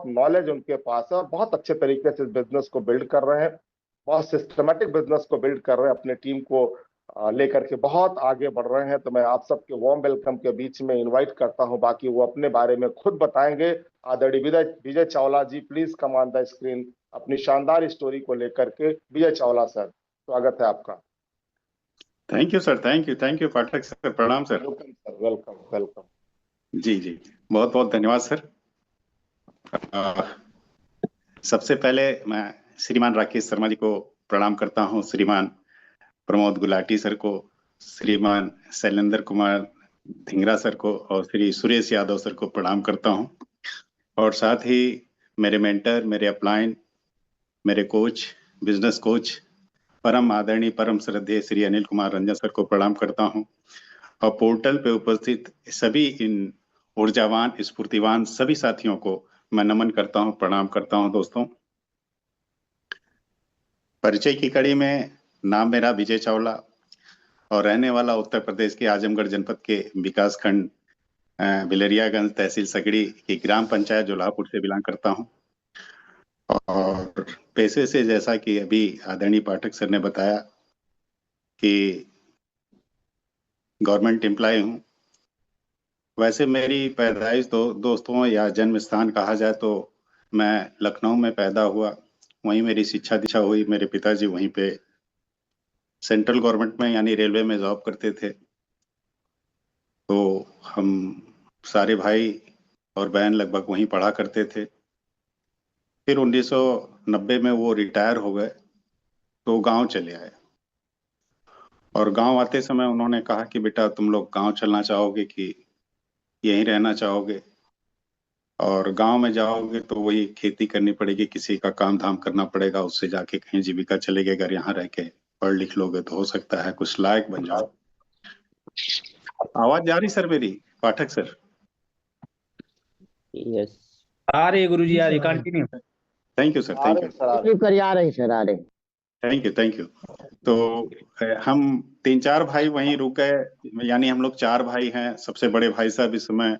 Knowledge उनके पास है और बहुत अच्छे तरीके से इस बिजनेस को बिल्ड कर रहे हैं, बहुत सिस्टमेटिक बिजनेस को बिल्ड कर रहे हैं, अपने टीम को लेकर के बहुत आगे बढ़ रहे हैं। तो मैं आप सबके वार्म वेलकम के बीच में इनवाइट करता हूं, बाकी वो अपने बारे में खुद बताएंगे। आदरणीय Vijay Vijay Chawla ji, please come on the screen अपनी शानदार स्टोरी को लेकर के। विजय चावला सर, स्वागत है आपका। Thank you sir, thank you Pathak sir, प्रणाम sir. Welcome sir, welcome welcome. जी जी, बहुत बहुत धन्यवाद सर। सबसे पहले मैं श्रीमान राकेश शर्मा जी को प्रणाम करता हूं, श्रीमान प्रमोद गुलाटी सर को, श्रीमान शैलेंद्र कुमार धिंगरा सर को और श्री सुरेश यादव सर को प्रणाम करता हूं। और साथ ही मेरे मेंटर, मेरे अपलाइन, मेरे कोच, बिजनेस कोच, परम आदरणीय परम श्रद्धेय श्री अनिल कुमार रंजन सर को प्रणाम करता हूं। और पोर्टल पे उपस्थित सभी इन ऊर्जावान स्फूर्तिवान सभी साथियों को मैं नमन करता हूं, प्रणाम करता हूं। दोस्तों, परिचय की कड़ी में नाम मेरा विजय चावला और रहने वाला उत्तर प्रदेश के आजमगढ़ जनपद के विकास खंड बिलरियागंज तहसील सगड़ी की ग्राम पंचायत जोलापुर से बिलोंग करता हूं। और पेशे से जैसा कि अभी आदरणीय पाठक सर ने बताया कि गवर्नमेंट एम्प्लॉय हूं। वैसे मेरी पैदाइश दोस्तों या जन्म स्थान कहा जाए तो मैं लखनऊ में पैदा हुआ, वहीं मेरी शिक्षा दीक्षा हुई। मेरे पिताजी वहीं पे सेंट्रल गवर्नमेंट में यानी रेलवे में जॉब करते थे। तो हम सारे भाई और बहन लगभग वहीं पढ़ा करते थे। फिर 1990 में वो रिटायर हो गए तो गांव चले आए। और गांव आते समय उन्होंने कहा कि बेटा तुम लोग गांव चलना चाहोगे कि यहीं रहना चाहोगे? और गांव में जाओगे तो वही खेती करनी पड़ेगी, किसी का काम धाम करना पड़ेगा, उससे जाके कहीं जीविका चलेगी। अगर यहाँ रह के पढ़ लिख लोगे तो हो सकता है कुछ लायक बन जाओ। आवाज जा रही सर मेरी, पाठक सर? यस, आ रही है गुरुजी, आ रही, continue. Thank you sir, thank you. आ रही सर, आ रही। Thank you. तो हम 3-4 भाई वहीं रुक गए, यानी हम लोग 4 भाई हैं। सबसे बड़े भाई साहब इस समय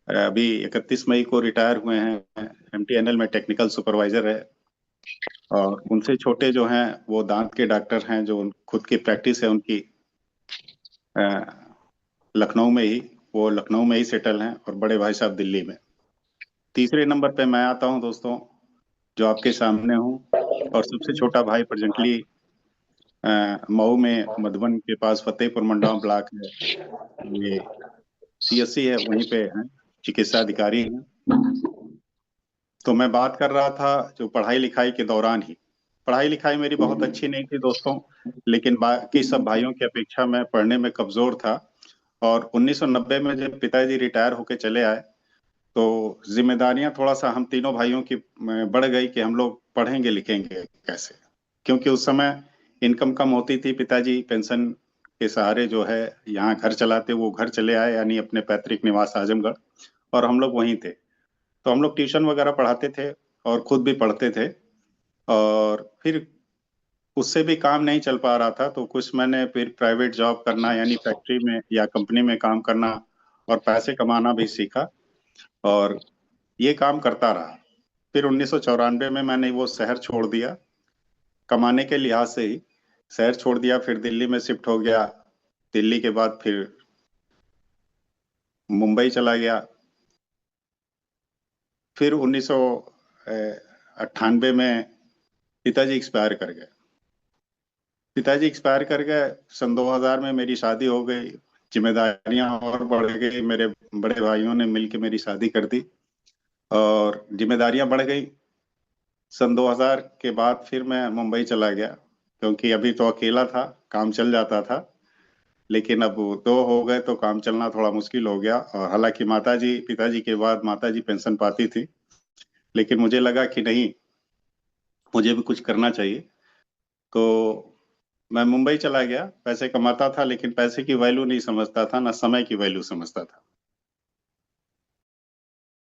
अभी 31 मई को रिटायर हुए हैं, एमटीएनएल में टेक्निकल सुपरवाइजर है। और उनसे छोटे जो हैं वो दांत के डॉक्टर हैं, जो खुद की प्रैक्टिस है उनकी लखनऊ में ही, वो लखनऊ में ही सेटल हैं। और बड़े भाई साहब दिल्ली में। तीसरे नंबर पे मैं आता हूं दोस्तों, जो आपके सामने हूं। और सबसे छोटा भाई प्रेजेंटली मऊ में मधुबन के पास फतेहपुर मंडावा ब्लॉक है, ये सीएससी है, वहीं पे है, चिकित्सा अधिकारी हैं। तो मैं बात कर रहा था जो पढ़ाई लिखाई के दौरान ही, पढ़ाई लिखाई मेरी बहुत अच्छी नहीं थी दोस्तों, लेकिन बाकी सब भाइयों की अपेक्षा मैं पढ़ने में कमजोर था। और 1990 में जब पिताजी रिटायर होके चले आए तो जिम्मेदारियां थोड़ा सा हम तीनों भाइयों की बढ़ गई कि हम लोग पढ़ेंगे लिखेंगे कैसे, क्योंकि उस समय इनकम कम होती थी। पिताजी पेंशन के सहारे जो है यहाँ घर चलाते, वो घर चले आए यानी अपने पैतृक निवास आजमगढ़, और हम लोग वहीं थे। तो हम लोग ट्यूशन वगैरह पढ़ाते थे और खुद भी पढ़ते थे। और फिर उससे भी काम नहीं चल पा रहा था तो कुछ मैंने फिर प्राइवेट जॉब करना यानी फैक्ट्री में या कंपनी में काम करना और पैसे कमाना भी सीखा, और ये काम करता रहा। फिर 1994 में मैंने वो शहर छोड़ दिया, कमाने के लिहाज से ही शहर छोड़ दिया। फिर दिल्ली में शिफ्ट हो गया। दिल्ली के बाद फिर मुंबई चला गया। फिर 1998 में पिताजी एक्सपायर कर गए। सन 2000 में मेरी शादी हो गई, जिम्मेदारियां और बढ़ गई। मेरे बड़े भाइयों ने मिलकर मेरी शादी कर दी और जिम्मेदारियां बढ़ गई। सन 2000 के बाद फिर मैं मुंबई चला गया, क्योंकि अभी तो अकेला था, काम चल जाता था। लेकिन अब 2 हो गए तो काम चलना थोड़ा मुश्किल हो गया। और हालांकि माताजी, पिताजी के बाद माताजी पेंशन पाती थी, लेकिन मुझे लगा कि नहीं, मुझे भी कुछ करना चाहिए। तो मैं मुंबई चला गया। पैसे कमाता था लेकिन पैसे की वैल्यू नहीं समझता था, ना समय की वैल्यू समझता था।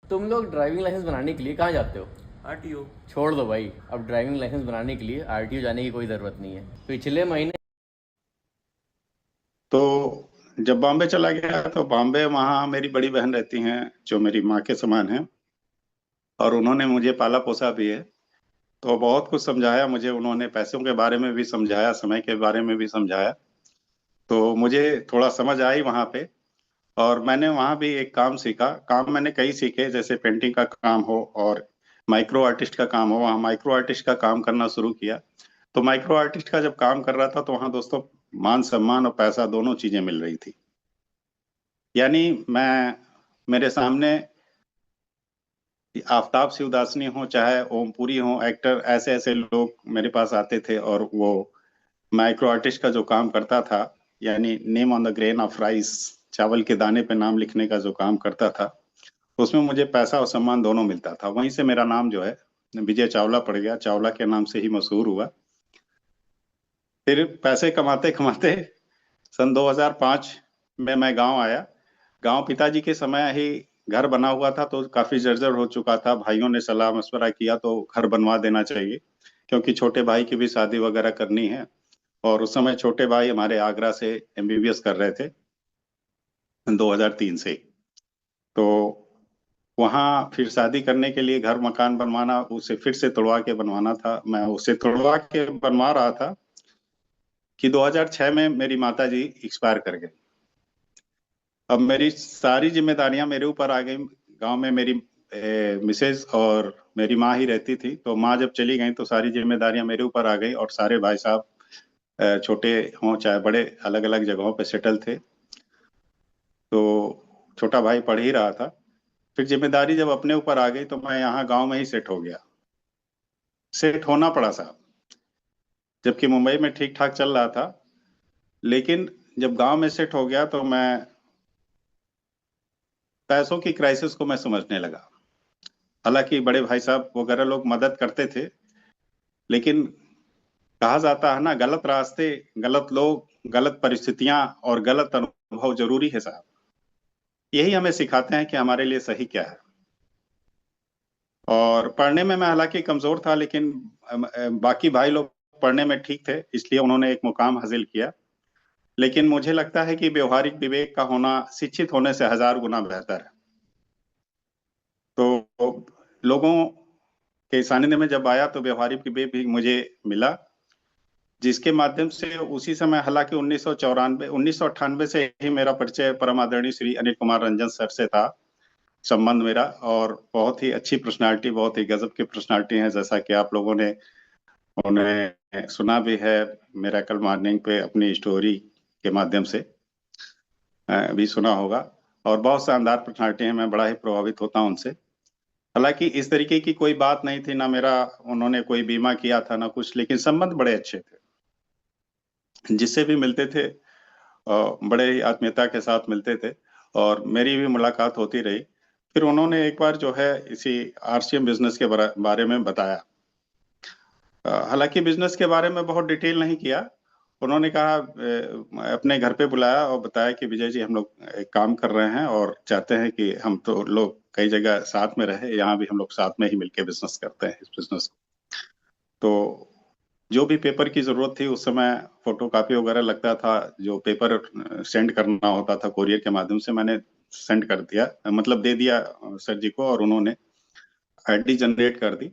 तुम लोग ड्राइविंग लाइसेंस बनाने के लिए कहाँ जाते हो? आरटीओ। छोड़ दो भाई, अब ड्राइविंग लाइसेंस बनाने के लिए आरटीओ जाने की कोई ज़रूरत नहीं है। पिछले महीने तो जब बॉम्बे चला गया तो बॉम्बे, वहाँ मेरी बड़ी बहन रहती हैं जो मेरी माँ के समान है। और उन्होंने मुझे पाला पोसा भी है। तो बहुत कुछ समझाया मुझे उन्होंने, पैसों के बारे में भी समझाया, समय के बारे में भी समझाया। तो मुझे थोड़ा समझ आई वहां पे, और मैंने वहां भी एक काम सीखा। काम मैंने कई सीखे, जैसे पेंटिंग का काम हो और माइक्रो आर्टिस्ट का काम हो। वहाँ माइक्रो आर्टिस्ट का काम करना शुरू किया। तो माइक्रो आर्टिस्ट का जब काम कर रहा था तो वहाँ दोस्तों मान सम्मान और पैसा दोनों चीजें मिल रही थी। यानी मैं, मेरे सामने आफताब शिवदासनी हो चाहे ओमपुरी हो, एक्टर, ऐसे ऐसे लोग मेरे पास आते थे, और वो माइक्रो आर्टिस्ट का जो काम करता था, यानी name on the grain of rice, चावल के दाने पे नाम लिखने का जो काम करता था, उसमें मुझे पैसा और सम्मान दोनों मिलता था। वहीं से मेरा नाम जो है विजय चावला पड़ गया, चावला के नाम से ही मशहूर हुआ। फिर पैसे कमाते कमाते सन 2005 में मैं गांव आया। गांव पिताजी के समय ही घर बना हुआ था, तो काफी जर्जर हो चुका था। भाइयों ने सलाह मशवरा किया तो घर बनवा देना चाहिए, क्योंकि छोटे भाई की भी शादी वगैरह करनी है। और उस समय छोटे भाई हमारे आगरा से एमबीबीएस कर रहे थे 2003 से। तो वहाँ फिर शादी करने के लिए घर मकान बनवाना, उसे फिर से तोड़वा के बनवाना था। मैं उसे तोड़वा के बनवा रहा था कि 2006 में मेरी माता जी एक्सपायर कर गई। अब मेरी सारी जिम्मेदारियां मेरे ऊपर आ गई। गांव में मेरी मिसेज और मेरी माँ ही रहती थी, तो माँ जब चली गई तो सारी जिम्मेदारियां मेरे ऊपर आ गई, और सारे भाई साहब छोटे हों चाहे बड़े अलग अलग जगहों पे सेटल थे। तो छोटा भाई पढ़ ही रहा था। फिर जिम्मेदारी जब अपने ऊपर आ गई तो मैं यहाँ गांव में ही सेट हो गया। सेट होना पड़ा साहब, जबकि मुंबई में ठीक ठाक चल रहा था। लेकिन जब गांव में सेट हो गया तो मैं पैसों की क्राइसिस को मैं समझने लगा। हालांकि बड़े भाई साहब वगैरह लोग मदद करते थे, लेकिन कहा जाता है ना, गलत रास्ते, गलत लोग, गलत परिस्थितियां और गलत अनुभव जरूरी है साहब। यही हमें सिखाते हैं कि हमारे लिए सही क्या है। और पढ़ने में मैं हालांकि कमजोर था, लेकिन बाकी भाई लोग पढ़ने में ठीक थे, इसलिए उन्होंने एक मुकाम हासिल किया। लेकिन मुझे लगता है कि व्यवहारिक विवेक का होना शिक्षित होने से 1000 गुना बेहतर है। तो लोगों के सानिध्य में जब आया तो व्यवहारिक विवेक भी मुझे मिला, जिसके माध्यम से उसी समय, हालांकि 1998 से ही मेरा परिचय परम आदरणीय श्री अनिल कुमार रंजन सर से था, संबंध मेरा। और बहुत ही अच्छी पर्सनालिटी, बहुत ही गजब की पर्सनालिटी है, जैसा कि आप लोगों ने उन्हें सुना भी है मिरेकल मॉर्निंग पे अपनी स्टोरी के माध्यम से भी सुना होगा। और बहुत शानदार पर्सनालिटी है, मैं बड़ा ही प्रभावित होता हूं उनसे। हालांकि इस तरीके की कोई बात नहीं थी, ना मेरा उन्होंने कोई बीमा किया था ना कुछ, लेकिन संबंध बड़े अच्छे थे। जिससे भी मिलते थे बड़े ही आत्मीयता के साथ मिलते थे, और मेरी भी मुलाकात होती रही। फिर उन्होंने एक बार जो है इसी आरसीएम बिजनेस के बारे में बताया। हालांकि बिजनेस के बारे में बहुत डिटेल नहीं किया। उन्होंने कहा, अपने घर पे बुलाया और बताया कि विजय जी, हम लोग एक काम कर रहे हैं और चाहते हैं कि हम तो लोग कई जगह साथ में रहे, यहाँ भी हम लोग साथ में ही मिलके बिजनेस करते हैं इस बिजनेस। तो जो भी पेपर की जरूरत थी उस समय, फोटोकॉपी वगैरह लगता था, जो पेपर सेंड करना होता था कोरियर के माध्यम से, मैंने सेंड कर दिया, मतलब दे दिया सर जी को, और उन्होंने आईडी जनरेट कर दी।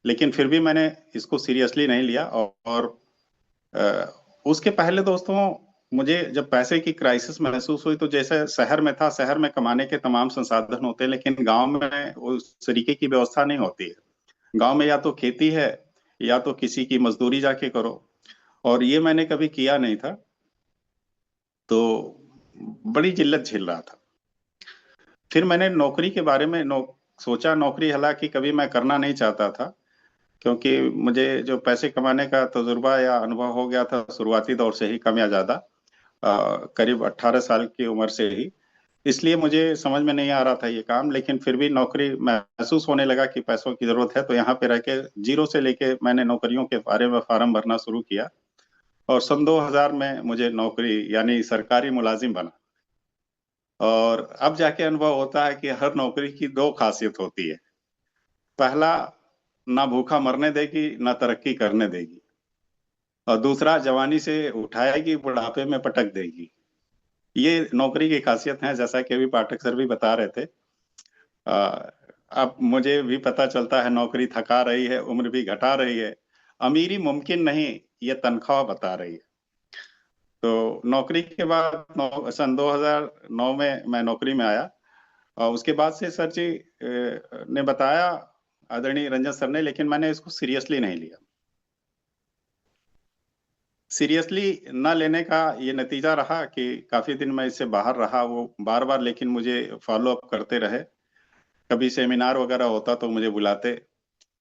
लेकिन फिर भी मैंने इसको सीरियसली नहीं लिया। और उसके पहले दोस्तों, मुझे जब पैसे की क्राइसिस महसूस हुई, तो जैसे शहर में था, शहर में कमाने के तमाम संसाधन होते हैं, लेकिन गांव में उस तरीके की व्यवस्था नहीं होती है। गांव में या तो खेती है या तो किसी की मजदूरी जाके करो, और ये मैंने कभी किया नहीं था, तो बड़ी जिल्लत झेल रहा था। फिर मैंने नौकरी के बारे में सोचा। नौकरी हालांकि कभी मैं करना नहीं चाहता था, क्योंकि मुझे जो पैसे कमाने का तजुर्बा या अनुभव हो गया था शुरुआती दौर से ही, कम या ज्यादा, करीब 18 साल की उम्र से ही, इसलिए मुझे समझ में नहीं आ रहा था ये काम। लेकिन फिर भी नौकरी महसूस होने लगा कि पैसों की जरूरत है, तो यहाँ पे रह के जीरो से लेके मैंने नौकरियों के बारे में फार्म भरना शुरू किया, और सन 2000 में मुझे नौकरी यानी सरकारी मुलाजिम बना। और अब जाके अनुभव होता है कि हर नौकरी की दो खासियत होती है। पहला, ना भूखा मरने देगी ना तरक्की करने देगी, और दूसरा, जवानी से उठाएगी बुढ़ापे में पटक देगी। ये नौकरी की खासियत है, जैसा कि अभी पाठक सर भी बता रहे थे। अब मुझे भी पता चलता है नौकरी थका रही है, उम्र भी घटा रही है। अमीरी मुमकिन नहीं, ये तनख्वाह बता रही है। तो नौकरी के बाद सन 2009 में मैं नौकरी में आया, और उसके बाद से सर जी ने बताया, आदरणीय रंजन सर ने, लेकिन मैंने इसको सीरियसली नहीं लिया। सीरियसली न लेने का ये नतीजा रहा कि काफी दिन मैं इससे बाहर रहा। वो बार बार लेकिन मुझे फॉलो अप करते रहे। कभी सेमिनार वगैरह होता तो मुझे बुलाते,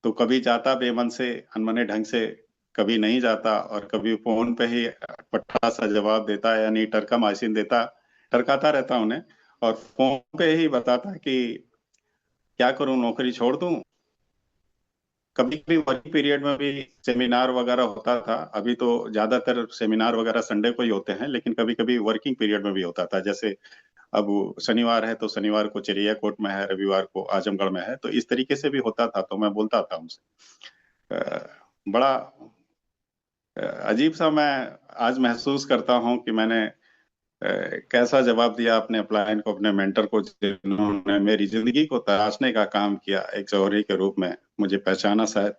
तो कभी जाता बेमन से, अनमने ढंग से, कभी नहीं जाता, और कभी फोन पे ही पट्टा सा जवाब देता, यानी टरका माइसिन देता, टरकाता रहता उन्हें, और फोन पे ही बताता कि क्या करूं, नौकरी छोड़ दूं। कभी कभी वर्किंग पीरियड में भी सेमिनार वगैरह होता था। अभी तो ज्यादातर सेमिनार वगैरह संडे को ही होते हैं, लेकिन कभी कभी वर्किंग पीरियड में भी होता था। जैसे अब शनिवार है तो शनिवार को चिड़ियाकोट में है, रविवार को आजमगढ़ में है, तो इस तरीके से भी होता था। तो मैं बोलता था उनसे। बड़ा अजीब सा मैं आज महसूस करता हूं कि मैंने कैसा जवाब दिया अपने अपलायन को, अपने मेंटर को, जिन्होंने मेरी जिंदगी को तराशने का काम किया, एक जौहरी के रूप में मुझे पहचाना शायद।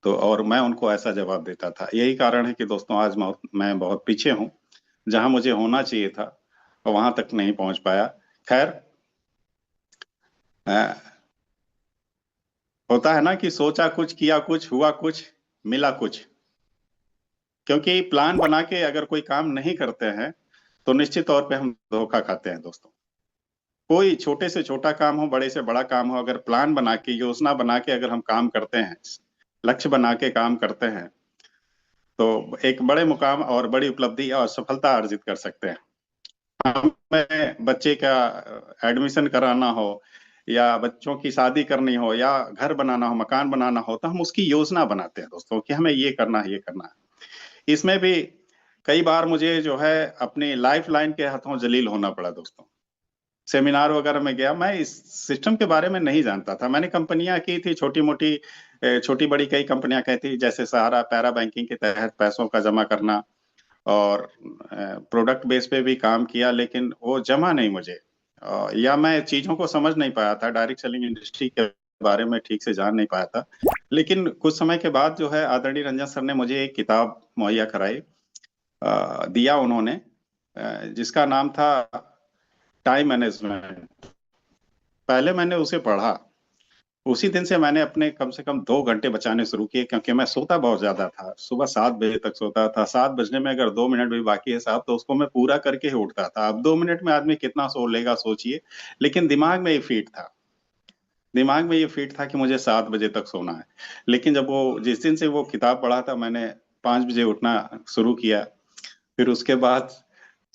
तो और मैं उनको ऐसा जवाब देता था। यही कारण है कि दोस्तों आज मैं बहुत पीछे हूँ। जहां मुझे होना चाहिए था वहां तक नहीं पहुंच पाया। खैर, होता है ना कि सोचा कुछ, किया कुछ, हुआ कुछ, मिला कुछ। क्योंकि प्लान बना के अगर कोई काम नहीं करते हैं तो निश्चित तौर पे हम धोखा खाते हैं दोस्तों। कोई छोटे से छोटा काम हो, बड़े से बड़ा काम हो, अगर प्लान बना के, योजना बना के अगर हम काम करते हैं, लक्ष्य बना के काम करते हैं, तो एक बड़े मुकाम और बड़ी उपलब्धि और सफलता अर्जित कर सकते हैं। हमें बच्चे का एडमिशन कराना हो, या बच्चों की शादी करनी हो, या घर बनाना हो, मकान बनाना हो, तो हम उसकी योजना बनाते हैं दोस्तों कि हमें ये करना है, ये करना है। इसमें भी कई बार मुझे जो है अपनी लाइफ लाइन के हाथों जलील होना पड़ा दोस्तों। सेमिनार वगैरह में गया, मैं इस सिस्टम के बारे में नहीं जानता था। मैंने कंपनियां की थी, छोटी मोटी, छोटी बड़ी कई कंपनियां की थी, जैसे सहारा पैरा बैंकिंग के तहत पैसों का जमा करना, और प्रोडक्ट बेस पे भी काम किया, लेकिन वो जमा नहीं मुझे, या मैं चीजों को समझ नहीं पाया था, डायरेक्ट सेलिंग इंडस्ट्री के बारे में ठीक से जान नहीं पाया था। लेकिन कुछ समय के बाद जो है आदरणीय रंजन सर ने मुझे एक किताब मुहैया कराई, दिया उन्होंने, जिसका नाम था टाइम मैनेजमेंट। पहले मैंने उसे पढ़ा, उसी दिन से मैंने अपने कम से कम 2 घंटे बचाने शुरू किए, क्योंकि मैं सोता बहुत ज्यादा था। सुबह 7 बजे तक सोता था। 7 बजने में अगर 2 मिनट भी बाकी है साहब, तो उसको मैं पूरा करके ही उठता था। अब 2 मिनट में आदमी कितना सो लेगा सोचिए, लेकिन दिमाग में ये फिट था, दिमाग में ये फिट था कि मुझे 7 बजे तक सोना है। लेकिन जब वो, जिस दिन से वो किताब पढ़ा था, मैंने 5 बजे उठना शुरू किया। फिर उसके बाद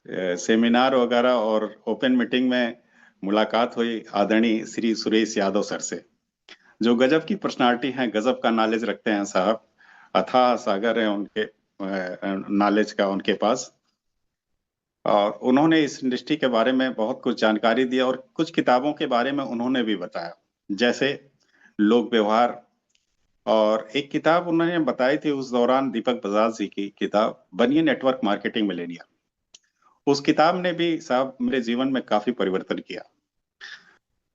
सेमिनार वगैरह और ओपन मीटिंग में मुलाकात हुई आदरणीय श्री सुरेश यादव सर से, जो गजब की पर्सनालिटी हैं, गजब का नॉलेज रखते हैं साहब। अथाह सागर है उनके नॉलेज का उनके पास। और उन्होंने इस इंडस्ट्री के बारे में बहुत कुछ जानकारी दी, और कुछ किताबों के बारे में उन्होंने भी बताया, जैसे लोक व्यवहार। और एक किताब उन्होंने बताई थी उस दौरान, दीपक बजाज जी की किताब, बनिए नेटवर्क मार्केटिंग मिलेनिया। उस किताब ने भी साहब मेरे जीवन में काफी परिवर्तन किया,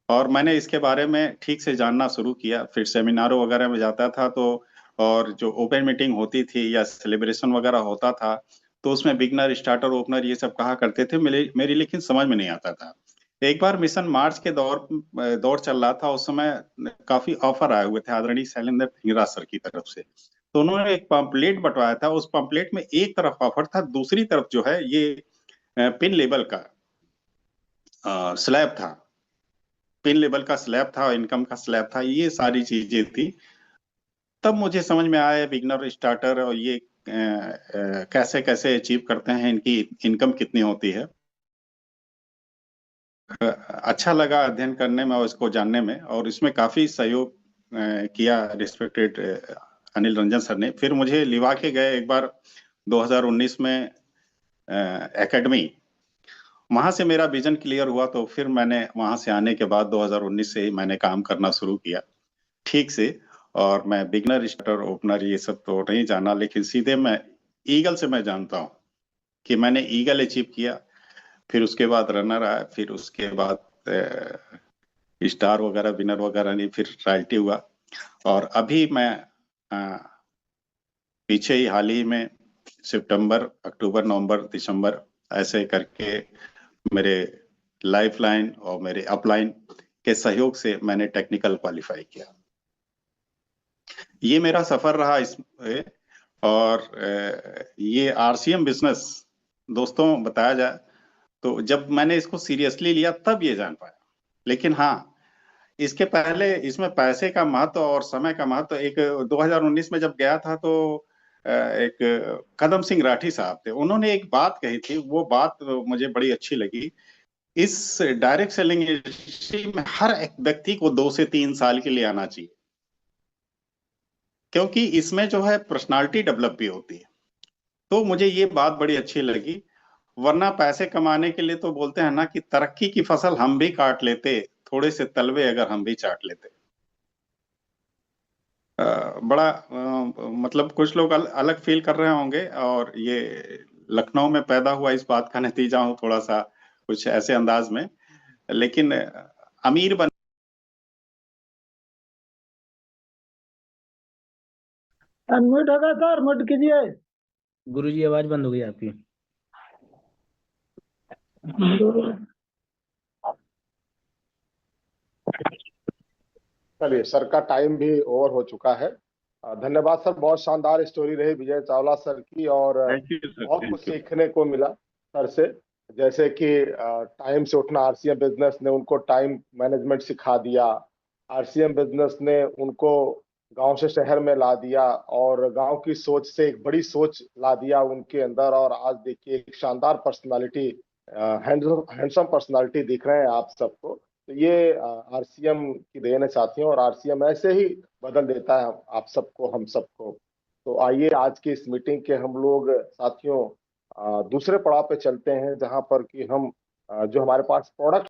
और मैंने इसके बारे में ठीक से जानना शुरू किया। फिर सेमिनारों वगैरह में जाता था, तो और जो ओपन मीटिंग होती थी या सेलिब्रेशन वगैरह होता था, तो उसमें बिगनर, स्टार्टर, ओपनर ये सब कहा करते थे, मेरी लेकिन समझ में नहीं आता था। एक बार मिशन मार्च के दौर चल रहा था, उस समय काफी ऑफर आए हुए थे आदरणीय शैलेंद्र धिंगरा सर की तरफ से। तो उन्होंने एक पंपलेट बंटवाया था। उस पंपलेट में एक तरफ ऑफर था, दूसरी तरफ जो है ये पिन लेवल का स्लैब था, पिन लेवल का स्लैब था, इनकम का स्लैब था, ये सारी चीजें थी। तब मुझे समझ में आया बिगनर, स्टार्टर, और ये कैसे कैसे अचीव करते हैं, इनकी इनकम कितनी होती है। अच्छा लगा अध्ययन करने में और इसको जानने में, और इसमें काफी सहयोग किया रिस्पेक्टेड अनिल रंजन सर ने। फिर मुझे लिवा के गए एक बार 2019 में एकेडमी, वहां से मेरा विजन क्लियर हुआ। तो फिर मैंने वहां से आने के बाद 2019 से ही मैंने काम करना शुरू किया ठीक से। और मैं बिगनर, स्टार्टर, ओपनर ये सब तो नहीं जाना, लेकिन सीधे मैं ईगल से मैं जानता हूँ कि मैंने ईगल अचीव किया। फिर उसके बाद रनर आया, फिर उसके बाद स्टार वगैरह विनर वगैरह नहीं, फिर रॉयल्टी हुआ। और अभी मैं पीछे ही हाल ही में सितंबर, अक्टूबर, नवंबर, दिसंबर ऐसे करके मेरे लाइफलाइन और मेरे अपलाइन के सहयोग से मैंने टेक्निकल क्वालिफाई किया। ये मेरा सफर रहा इसमें। और ये आरसीएम बिजनेस दोस्तों बताया जाए तो जब मैंने इसको सीरियसली लिया तब ये जान पाया। लेकिन हाँ, इसके पहले इसमें पैसे का महत्व और समय का महत्व, एक 2019 में जब गया था तो एक कदम सिंह राठी साहब थे, उन्होंने एक बात कही थी, वो बात मुझे बड़ी अच्छी लगी। इस डायरेक्ट सेलिंग इंडस्ट्री में हर एक व्यक्ति को 2 से 3 साल के लिए आना चाहिए, क्योंकि इसमें जो है पर्सनालिटी डेवलप भी होती है। तो मुझे ये बात बड़ी अच्छी लगी। वरना पैसे कमाने के लिए तो बोलते हैं ना कि तरक्की की फसल हम भी काट लेते, थोड़े से तलवे अगर हम भी चाट लेते। बड़ा मतलब कुछ लोग अलग फील कर रहे होंगे, और ये लखनऊ में पैदा हुआ इस बात का नतीजा हूं थोड़ा सा कुछ ऐसे अंदाज में। लेकिन अमीर बन अनम्यूट होगा सर, म्यूट कीजिए। गुरुजी आवाज बंद हो गई आपकी। चलिए, सर का टाइम भी ओवर हो चुका है। धन्यवाद सर, बहुत शानदार स्टोरी रही विजय चावला सर की, और बहुत कुछ सीखने को मिला सर से। जैसे कि टाइम से उठना, आरसीएम बिजनेस ने उनको टाइम मैनेजमेंट सिखा दिया, आरसीएम बिजनेस ने उनको गांव से शहर में ला दिया, और गांव की सोच से एक बड़ी सोच ला दिया उनके अंदर। और आज देखिए एक शानदार पर्सनालिटी, हैंडसम पर्सनालिटी दिख रहे हैं आप सबको। तो ये आरसीएम की देन है साथियों, और आरसीएम ऐसे ही बदल देता है आप सबको, हम सबको। तो आइए आज की इस मीटिंग के हम लोग साथियों दूसरे पड़ाव पे चलते हैं, जहां पर कि हम जो हमारे पास प्रोडक्ट